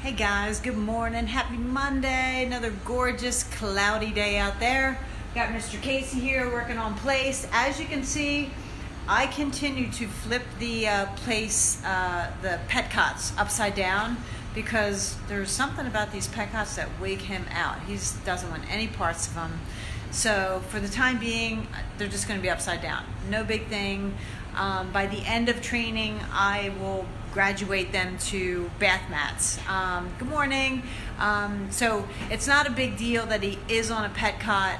Hey guys, good morning, happy Monday, another gorgeous cloudy day out there. Got Mr. Casey here working on place. As you can see, I continue to flip the the pet cots upside down because there's something about these pet cots that wig him out. He doesn't want any parts of them. So for the time being, they're just going to be upside down. No big thing. By the end of training, I will graduate them to bath mats. Good morning. So it's not a big deal that he is on a pet cot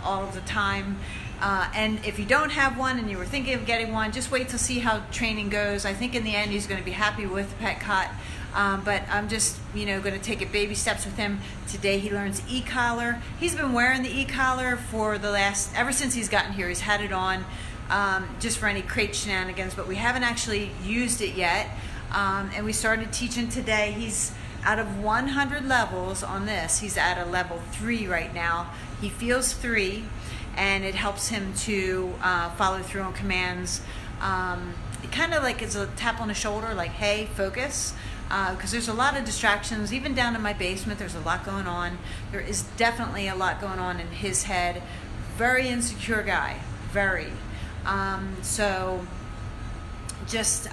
all of the time. And if you don't have one and you were thinking of getting one, just wait to see how training goes. I think in the end he's going to be happy with the pet cot. But I'm just, going to take it baby steps with him. Today he learns e-collar. He's been wearing the e-collar for ever since he's gotten here. He's had it on just for any crate shenanigans, but we haven't actually used it yet. And we started teaching today. He's out of 100 levels on this. He's at a level 3 right now. He feels 3, and it helps him to follow through on commands. It kind of like it's a tap on the shoulder, like, hey, focus. Because there's a lot of distractions, even down in my basement. There's a lot going on. There is definitely a lot going on in his head. Very insecure guy, very. So just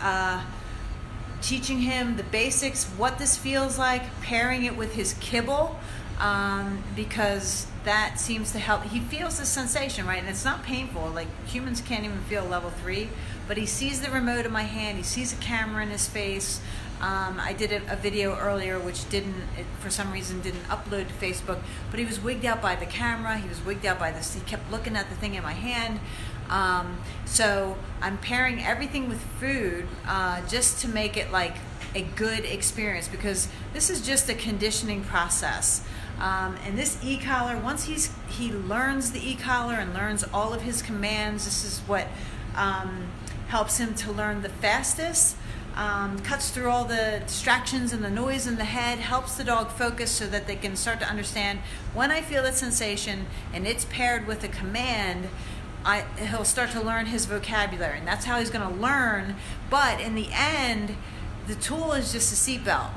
teaching him the basics, what this feels like, pairing it with his kibble, because that seems to help. He feels the sensation, right? And it's not painful. Like, humans can't even feel level 3, but he sees the remote in my hand. He sees a camera in his face. I did a video earlier which for some reason didn't upload to Facebook, but he was wigged out by the camera. He was wigged out by this. He kept looking at the thing in my hand. So I'm pairing everything with food just to make it like a good experience, because this is just a conditioning process. And this e-collar, once he learns the e-collar and learns all of his commands, this is what helps him to learn the fastest. Cuts through all the distractions and the noise in the head, helps the dog focus so that they can start to understand when I feel that sensation and it's paired with a command, he'll start to learn his vocabulary, and that's how he's going to learn. But in the end, the tool is just a seatbelt.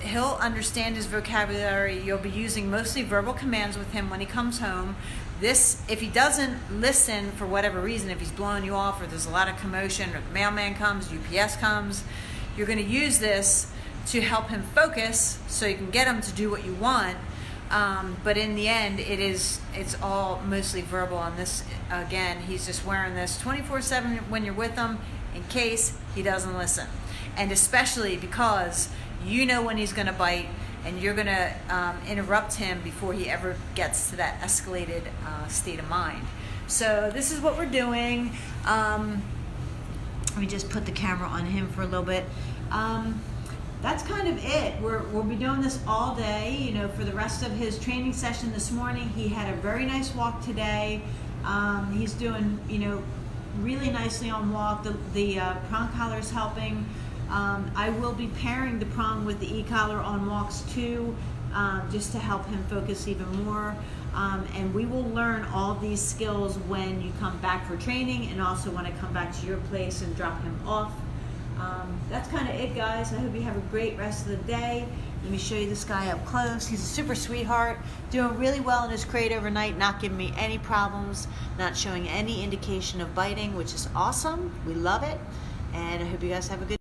He'll understand his vocabulary. You'll be using mostly verbal commands with him when he comes home. If he doesn't listen for whatever reason, if he's blowing you off or there's a lot of commotion or the mailman comes, UPS comes, you're going to use this to help him focus so you can get him to do what you want. But in the end, it's all mostly verbal on this. Again, he's just wearing this 24/7 when you're with him in case he doesn't listen. And especially because you know when he's going to bite, and you're going to interrupt him before he ever gets to that escalated state of mind. So this is what we're doing. Let me just put the camera on him for a little bit. That's kind of it. We'll be doing this all day. For the rest of his training session this morning, he had a very nice walk today. He's doing, really nicely on walk. The prong collar is helping. I will be pairing the prong with the e-collar on walks too, just to help him focus even more. And we will learn all these skills when you come back for training, and also when I come back to your place and drop him off. That's kind of it, guys. I hope you have a great rest of the day. Let me show you this guy up close. He's a super sweetheart, doing really well in his crate overnight, not giving me any problems, not showing any indication of biting, which is awesome. We love it. And I hope you guys have a good